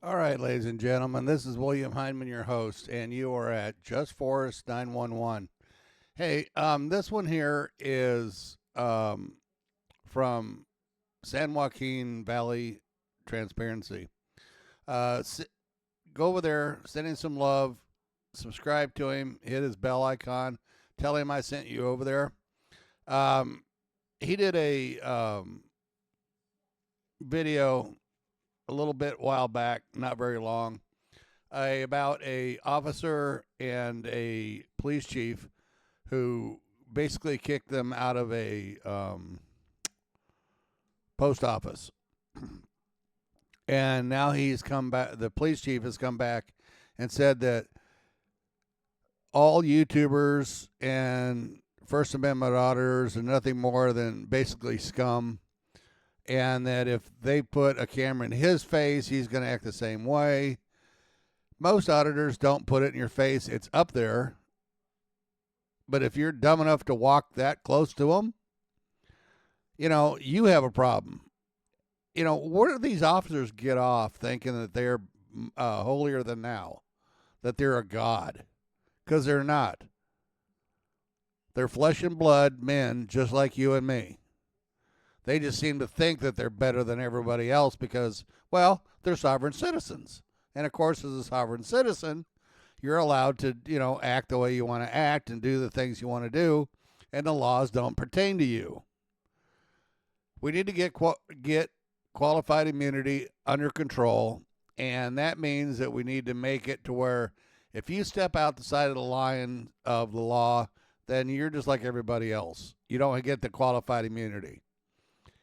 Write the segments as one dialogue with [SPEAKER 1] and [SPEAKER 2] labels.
[SPEAKER 1] All right, ladies and gentlemen, this is William Heinman, your host, and you are at Just Forest 911. Hey, this one here is from San Joaquin Valley Transparency. Go over there, send him some love, subscribe to him, hit his bell icon, tell him I sent you over there. He did a video a little bit while back, not very long, about a officer and a police chief who basically kicked them out of a post office. And now he's come back. The police chief has come back and said that all YouTubers and First Amendment auditors are nothing more than basically scum, and that if they put a camera in his face, he's going to act the same way. Most auditors don't put it in your face. It's up there. But if you're dumb enough to walk that close to them, you have a problem. Where do these officers get off thinking that they're holier than thou, that they're a god? Because they're not. They're flesh and blood men just like you and me. They just seem to think that they're better than everybody else because, well, they're sovereign citizens. And, of course, as a sovereign citizen, you're allowed to, act the way you want to act and do the things you want to do, and the laws don't pertain to you. We need to get qualified immunity under control, and that means that we need to make it to where if you step out the side of the line of the law, then you're just like everybody else. You don't get the qualified immunity.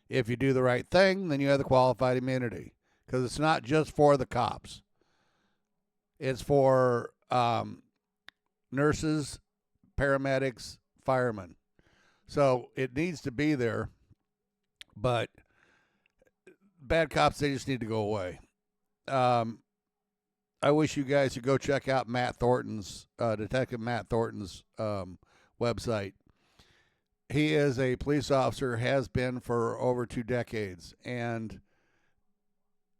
[SPEAKER 1] If you do the right thing, then you have the qualified immunity, because it's not just for the cops. It's for nurses, paramedics, firemen. So it needs to be there, but bad cops, they just need to go away. I wish you guys could go check out Matt Thornton's, Detective Matt Thornton's website. He is a police officer, has been for over 2 decades, and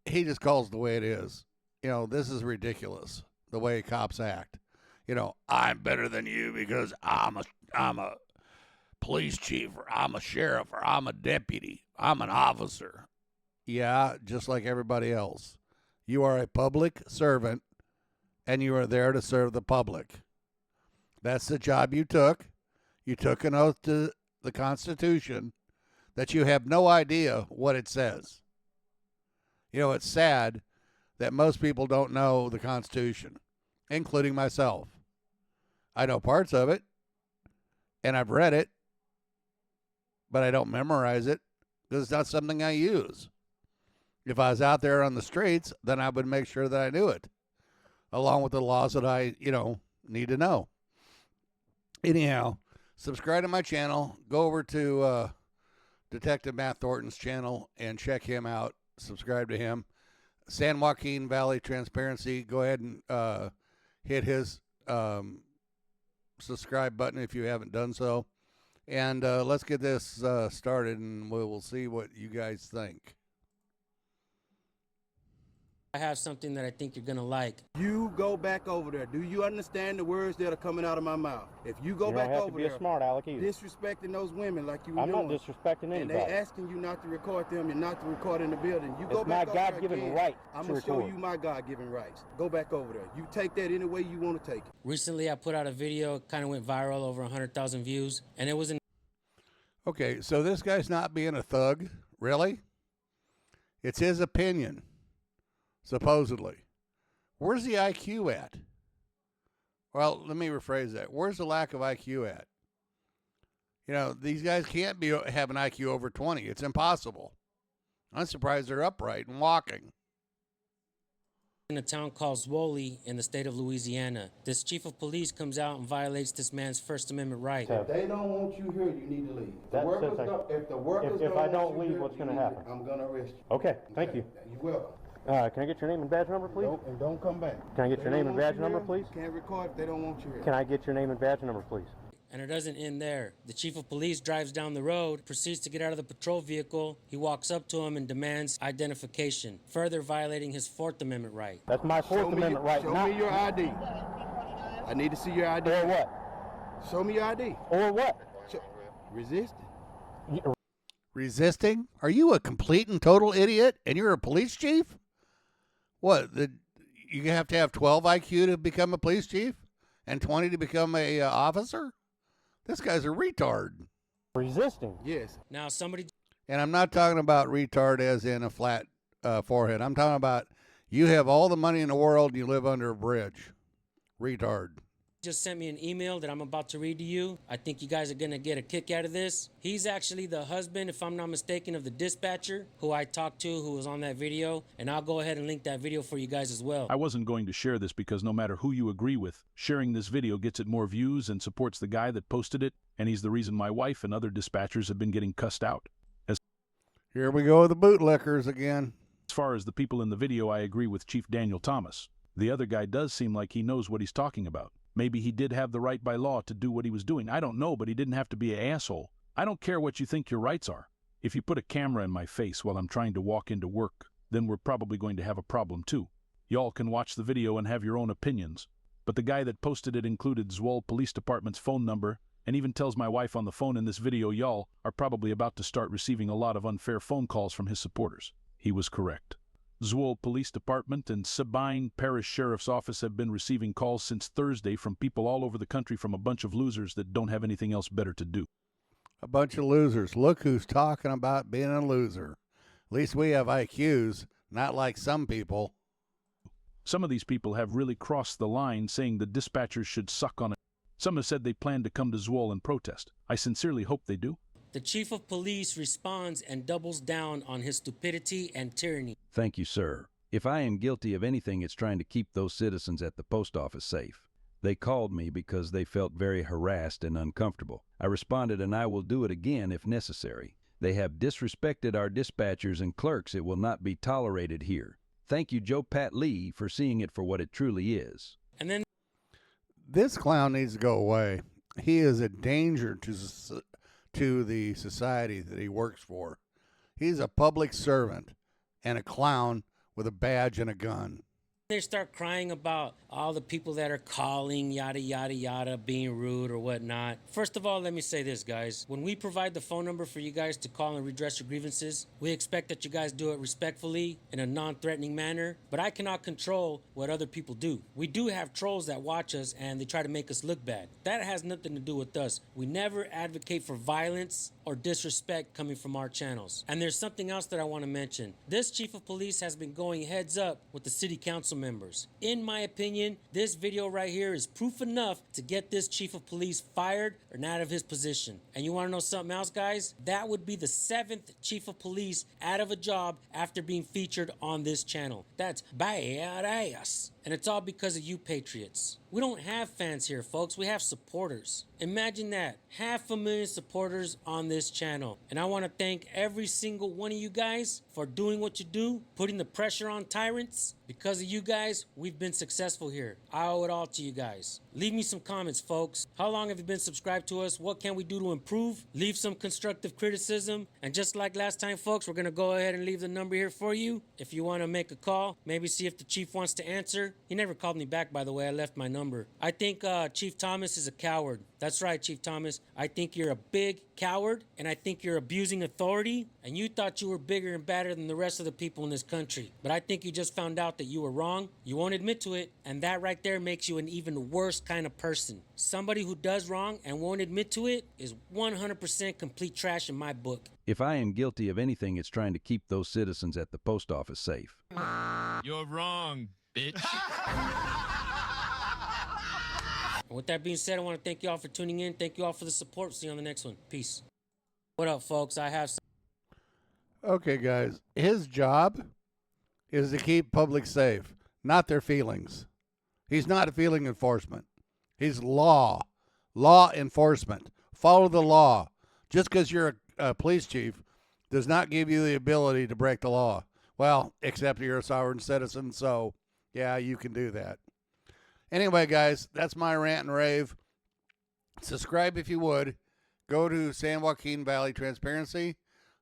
[SPEAKER 1] he just calls it the way it is. This is ridiculous, the way cops act. I'm better than you because I'm a police chief, or I'm a sheriff, or I'm a deputy. I'm an officer. Yeah, just like everybody else. You are a public servant, and you are there to serve the public. That's the job you took. You took an oath to the Constitution that you have no idea what it says. It's sad that most people don't know the Constitution, including myself. I know parts of it, and I've read it, but I don't memorize it because it's not something I use. If I was out there on the streets, then I would make sure that I knew it, along with the laws that I, need to know. Anyhow, subscribe to my channel. Go over to Detective Matt Thornton's channel and check him out. Subscribe to him. San Joaquin Valley Transparency. Go ahead and hit his subscribe button if you haven't done so. And let's get this started, and we'll see what you guys think.
[SPEAKER 2] I have something that I think you're going to like.
[SPEAKER 3] You go back over there. Do you understand the words that are coming out of my mouth? If you go back over there, you don't have to be a smart aleck either. Disrespecting those women like you were doing.
[SPEAKER 4] I'm not disrespecting anybody.
[SPEAKER 3] And they asking you not to record them and not to record in the building. You go back
[SPEAKER 4] over there. It's my God-given right.
[SPEAKER 3] I'm going to show you my God-given rights. Go back over there. You take that any way you want to take it.
[SPEAKER 2] Recently, I put out a video. It kind of went viral, over 100,000 views. And it was in...
[SPEAKER 1] Okay, so this guy's not being a thug. Really? It's his opinion. Supposedly. Where's the IQ at? Well, let me rephrase that. Where's the lack of IQ at? These guys can't have an IQ over 20. It's impossible. I'm surprised they're upright and walking.
[SPEAKER 2] In a town called Zwoli in the state of Louisiana. This chief of police comes out and violates this man's First Amendment right.
[SPEAKER 3] If they don't want you here, you need to leave. If
[SPEAKER 4] I don't leave, what's going to happen?
[SPEAKER 3] I'm going to arrest you.
[SPEAKER 4] Okay, thank you.
[SPEAKER 3] You're welcome.
[SPEAKER 4] Can I get your name and badge number, please?
[SPEAKER 3] And don't come back.
[SPEAKER 4] Can I get your name and badge number, please?
[SPEAKER 3] Can't record if they don't want you here.
[SPEAKER 4] Can I get your name and badge number, please?
[SPEAKER 2] And it doesn't end there. The chief of police drives down the road, proceeds to get out of the patrol vehicle. He walks up to him and demands identification, further violating his Fourth Amendment right.
[SPEAKER 4] That's my Fourth Amendment right.
[SPEAKER 3] Show me your ID. I need to see your ID.
[SPEAKER 4] Or what?
[SPEAKER 3] Show me your ID.
[SPEAKER 4] Or what?
[SPEAKER 3] Resisting.
[SPEAKER 1] Resisting? Are you a complete and total idiot and you're a police chief? What? You have to have 12 IQ to become a police chief and 20 to become a officer? This guy's a retard.
[SPEAKER 4] Resisting?
[SPEAKER 3] Yes.
[SPEAKER 2] Now somebody...
[SPEAKER 1] And I'm not talking about retard as in a flat forehead. I'm talking about you have all the money in the world and you live under a bridge. Retard.
[SPEAKER 2] Just sent me an email that I'm about to read to you. I think you guys are going to get a kick out of this. He's actually the husband, if I'm not mistaken, of the dispatcher who I talked to, who was on that video. And I'll go ahead and link that video for you guys as well.
[SPEAKER 5] I wasn't going to share this because no matter who you agree with, sharing this video gets it more views and supports the guy that posted it. And he's the reason my wife and other dispatchers have been getting cussed out.
[SPEAKER 1] Here we go with the bootlickers again.
[SPEAKER 5] As far as the people in the video, I agree with Chief Daniel Thomas. The other guy does seem like he knows what he's talking about. Maybe he did have the right by law to do what he was doing. I don't know, but he didn't have to be an asshole. I don't care what you think your rights are. If you put a camera in my face while I'm trying to walk into work, then we're probably going to have a problem too. Y'all can watch the video and have your own opinions. But the guy that posted it included Zwol Police Department's phone number and even tells my wife on the phone in this video y'all are probably about to start receiving a lot of unfair phone calls from his supporters. He was correct. Zwol Police Department and Sabine Parish Sheriff's Office have been receiving calls since Thursday from people all over the country from a bunch of losers that don't have anything else better to do.
[SPEAKER 1] A bunch of losers. Look who's talking about being a loser. At least we have IQs, not like some people.
[SPEAKER 5] Some of these people have really crossed the line, saying the dispatchers should suck on it. Some have said they plan to come to Zwol and protest. I sincerely hope they do.
[SPEAKER 2] The chief of police responds and doubles down on his stupidity and tyranny.
[SPEAKER 6] Thank you, sir. If I am guilty of anything, it's trying to keep those citizens at the post office safe. They called me because they felt very harassed and uncomfortable. I responded, and I will do it again if necessary. They have disrespected our dispatchers and clerks. It will not be tolerated here. Thank you, Joe Pat Lee, for seeing it for what it truly is.
[SPEAKER 2] And then
[SPEAKER 1] This clown needs to go away. He is a danger to the society that he works for. He's a public servant and a clown with a badge and a gun.
[SPEAKER 2] they start crying about all the people that are calling, yada, yada, yada, being rude or whatnot. First of all, let me say this, guys. When we provide the phone number for you guys to call and redress your grievances, we expect that you guys do it respectfully in a non-threatening manner, but I cannot control what other people do. We do have trolls that watch us and they try to make us look bad. That has nothing to do with us. We never advocate for violence or disrespect coming from our channels. And there's something else that I want to mention. This chief of police has been going heads up with the city council members. In my opinion, this video right here is proof enough to get this chief of police fired or out of his position. And you want to know something else, guys? That would be the 7th chief of police out of a job after being featured on this channel. That's badass. And it's all because of you patriots. We don't have fans here, folks. We have supporters. Imagine that. 500,000 supporters on this channel. And I want to thank every single one of you guys for doing what you do, putting the pressure on tyrants. Because of you guys, we've been successful here. I owe it all to you guys. Leave me some comments, folks. How long have you been subscribed to us? What can we do to improve? Leave some constructive criticism. And just like last time, folks, we're going to go ahead and leave the number here for you. If you want to make a call, maybe see if the chief wants to answer. He never called me back, by the way. I left my number. I think Chief Thomas is a coward. That's right, Chief Thomas. I think you're a big coward, and I think you're abusing authority, and you thought you were bigger and badder than the rest of the people in this country. But I think you just found out that you were wrong. You won't admit to it, and that right there makes you an even worse kind of person. Somebody who does wrong and won't admit to it is 100% complete trash in my book.
[SPEAKER 6] If I am guilty of anything, it's trying to keep those citizens at the post office safe.
[SPEAKER 7] You're wrong, bitch.
[SPEAKER 2] And with that being said, I want to thank you all for tuning in. Thank you all for the support. See you on the next one. Peace. What up, folks? I have some.
[SPEAKER 1] Okay, guys. His job is to keep public safe, not their feelings. He's not feeling enforcement. He's law enforcement. Follow the law. Just because you're a police chief does not give you the ability to break the law. Well, except you're a sovereign citizen, so yeah, you can do that. Anyway, guys, that's my rant and rave. Subscribe if you would. Go to San Joaquin Valley Transparency.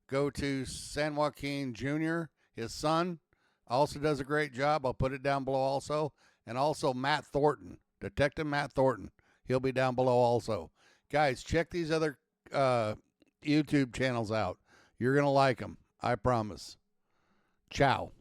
[SPEAKER 1] Go to San Joaquin Jr., his son, also does a great job. I'll put it down below also. And also Matt Thornton, Detective Matt Thornton. He'll be down below also. Guys, check these other YouTube channels out. You're going to like them. I promise. Ciao.